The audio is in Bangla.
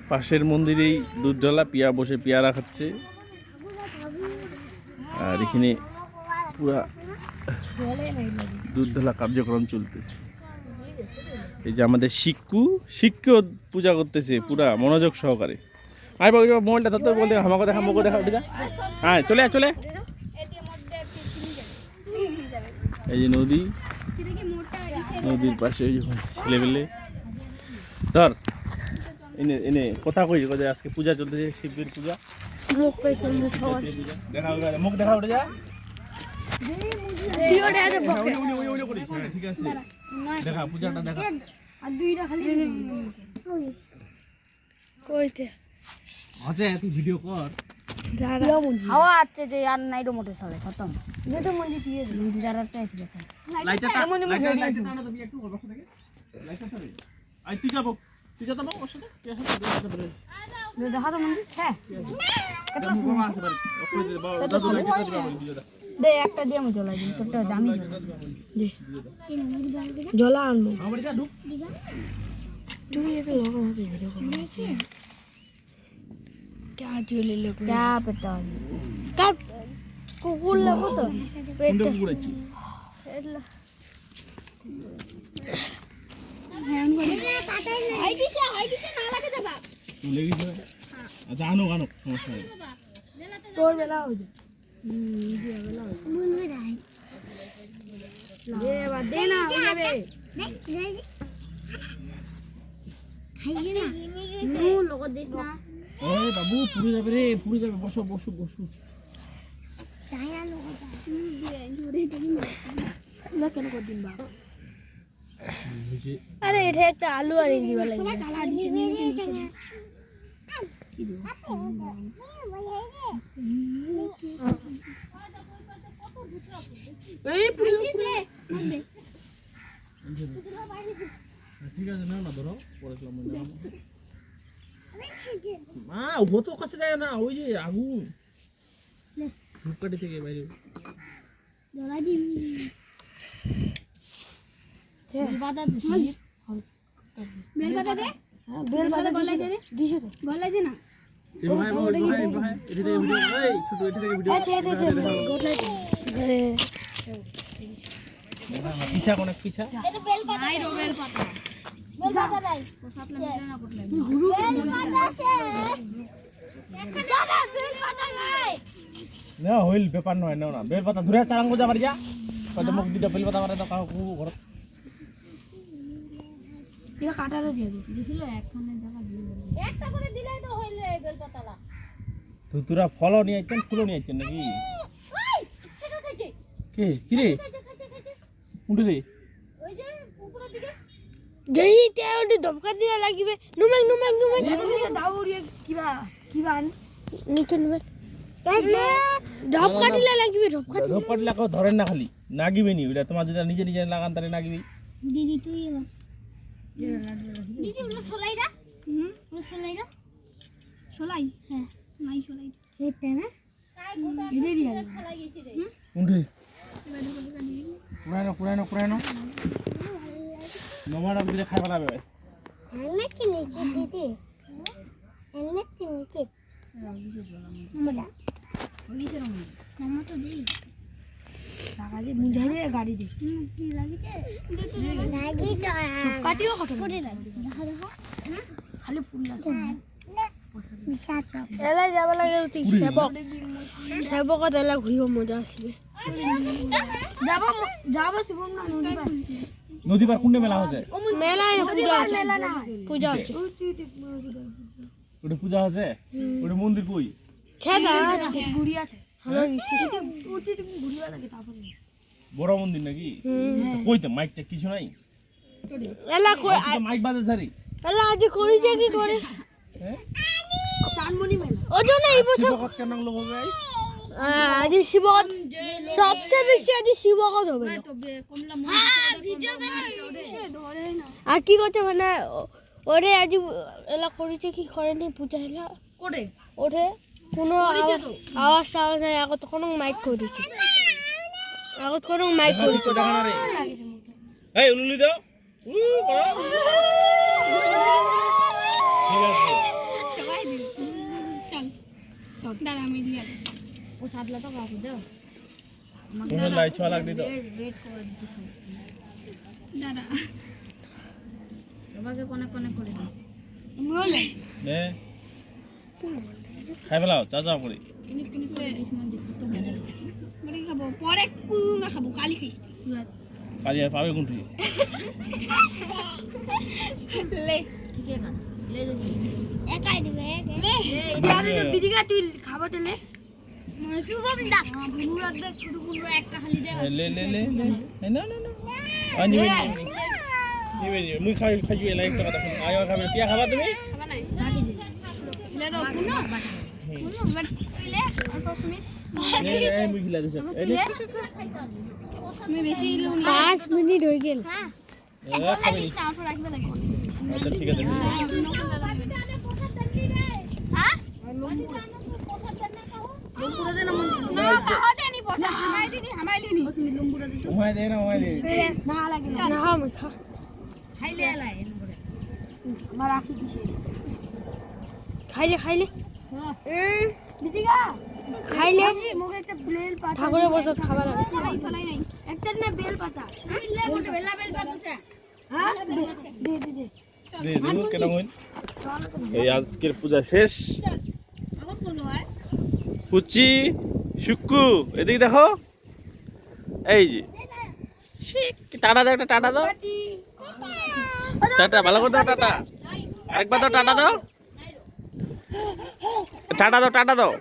পাশের মন্দিরেই দুধঢালা পিয়া বসে পেয়ারা খাচ্ছে। আর এখানে পুরা দুধঢালা কার্যক্রম চলতেছে। এই যে আমাদের শিক্ষু পূজা করতেছে পুরা মনোযোগ সহকারে। আয় বাবু মোবাইলটা ধরতে বলতে আমাকে দেখা মুখ দেখা উঠে যা। হ্যাঁ চলে চলে। এই যে নদীর পাশে ওই ছেলেবেলে ধর এনে এনে কথা কই যে আজকে পূজা চলতেছে, শিবের পূজা। মুখ দেখা উঠে যা। ঠিক আছে দেখা পূজাটা দেখা। আচ্ছা তুই ভিডিও কর। হাওয়া আছে যে আর নাইরো মোটে চলে খতম। যে তো মন্দির দিয়ে মন্দির জারাতে আছে দেখো। লাইটটা টানা তো একটু বসে থাকে। লাইটটা ধরে। আই তুই যাবো ওর সাথে। দেখা তো মন্দির হ্যাঁ। কত সুন্দর আছে বাড়ি। দে একটা দিয়ে আমি জ্বলাই দিই তোরটা দামি দে জ্বলা আনবো আমার যা ঢুক তুই এত লগা হাতে ভিডিও করছিস क्या चले लोग क्या पता कब कुकुर लगो तो पेट কুকুরেছি হ্যাঁ করে আই দিছে না লাগে যাবা তুলে গেছে। আচ্ছা আনো সমস্যা নেই। তোর বেলা হই যা বেলা মন হই রাই দে বা দে না হই যাবে দে খাইয়ে না নু লগো দিস না। ওই বাবু পুরো যাবে রে, পুরো যাবে। বসো টায়া লগো দে জুড়ে দিন না কেন কর দিন বাবা। আরে এটা একটা আলু আর ইঞ্জি वाला সবাই কালা দিছে নিয়ে কি দিব এই পুরো দে ঠিক আছে না ধরো পড়াশোনা মনে নাও। মা ও তো কাছে যায় না, ওই যে আগুন ধূপকাঠি থেকে বাইরে জলা দিন বেল পাতা দিছি বেল পাতা দে হ্যাঁ বেল পাতা গলাই দে দিছো তো গলাই দে না এই ভাই এটি থেকে ভিডিও এই ছোট এটি থেকে ভিডিও আছে গলাই দে পিছা কোন পিছা এটা বেল পাতা নাই রো বেল পাতা নাই ও সাতলা মিলে না করলে হুরু বেল পাতা আছে দাদা বেল পাতা নাই না হইল ব্যাপার নয় না বেল পাতা ধরে চালাং গোজা বাড়ি যা কত মুখ দিটা বেল পাতা মারে তো কাউ ঘর এটা কাটারও দিয়ে দিছিল একখানে জায়গা দিয়ে একটা করে দিলেই তো হইল রে বেল পাতালা তুরা ফলও নিয়ে আইছেন ফুলও নিয়ে আইছেন নাকি? ওই সেটা খাইছে কি রে উঠে রে ওই যে উপরের দিকে যেই তেওটি ধপকা দিয়া লাগিবে নুমেক দাউড়িয়ে কিবা নিচে নুমেক ধপকা দিলে লাগিবে ধপকা দিলে কেউ ধরেন না, খালি নাগিবে নি ওটা তোমার যদি নিজে লাগান তাহলে নাগিবে। দিদি তুই দিদি ওগুলো সলাই দা ওগুলো সলাই দা সলাই হ্যাঁ নাই সলাই এটা না দিদি দিয়া সলাই গেছি রে উঠে পুরানো নমার আম দিলে খাইবা লাগবে এনে কি নিচে দিদি এনে কি নিচে আমরা ওইছে রং মামা তো দি লাগালে মুঝাই দে গাড়ি দে কি লাগিছে লাগিছে কাটিও কত করে লাগিছে দেখো খালি ফুল লাগে বিশাল এলা যাব লাগে উঠি সেবক দেলা ঘুরিব মজা আসবে যাব শিবম না নদী পার কোনটা মেলা হচ্ছে? মেলা পূজা হচ্ছে ওটা পূজা হচ্ছে ওটা মন্দির কই খেদা গুড়ি আছে আমার ওটি গুড়িয়া লাগে তারপরে বড় মন্দির নাকি? কইতে মাইকটা কিছু নাই এলা কই মাইক বাজে সারি এলা আজ করিছে কি করে হ্যাঁ চানমণি মেলা ওজন এই বছর শিবকত কেন লোক হবে আজ শিবকত সবচেয়ে বেশি আজ শিবকত হবে আর কি করতে মানে ওরে আজ এলা করিছে কি করেনি পূজা এলা করে ওঠে কোনো আওয়াজ নাই আগত কোনো মাইক করিছে আগত কোনো মাইক করিছে দেখা না রে এই উলুলি দাও ঠিক আছে চল দাঁড়া আমি দিয়ে ও সাতলা তো কাকু দাও তুমি লাই 6 লাখ দিও রেড করে দিতে সব দাঁড়া তোমাকে কোনে কোনে করে দিই বলে নে খাই ফেলাও চা চা করে তুমি তুমি করে দিস মন দেখতে তো ভালো মানে খাবো পরে কুমা খাবো কালি খাইস কালি আর পাবে কোনটি লে ঠিক আছে লে যাচ্ছি একাই দিবে লে তাহলে বিদিকা তুই খাবো তো লে মানে কি বলবি না বুনু রাখ দে ছোট বুনু একটা খালি দে লে লে লে না না না আনি নিবে মুই খাই খাই লাই একটা কথা শুন আয় খাবে টিয়া খাবা তুমি খাবা নাই রাখি দে লে র বুনু বুনু বাট তুই লে অল্প সুমিত এই মুই খিলা দিছ তুমি বেশি ইলো নি 5 মিনিট হই গেল হ্যাঁ খাবি না অল্প রাখবে লাগে আচ্ছা ঠিক আছে হ্যাঁ লম্বুরা দে না মন্দির না কাহা দে নি পয়সা হামাই দিনি হামাই লিনি ও সুমি লম্বুরা দে ওমাই দে না ওমাই দে না লাগে না হাম খা খাইলে আলাই লম্বুরা আমার রাখি দিছি খাইলে বিদিকা খাইলে মোকে একটা বেল পাতা ঠাকুরের বসত খাবার লাগে নাই চলাই নাই একটা না বেল পাতা বেলা বেল পাতা হ্যাঁ দে দে দে দে দে কেন হইল এই আজকের পূজা শেষ আবার কোন হয় পুচি শুক্কু এদিকে দেখো এই যে টাটা দাও একটা টাটা দাও টাটা ভালো করে দাও টাটা একবার দাও টাটা দাও টাটা দাও টাটা দাও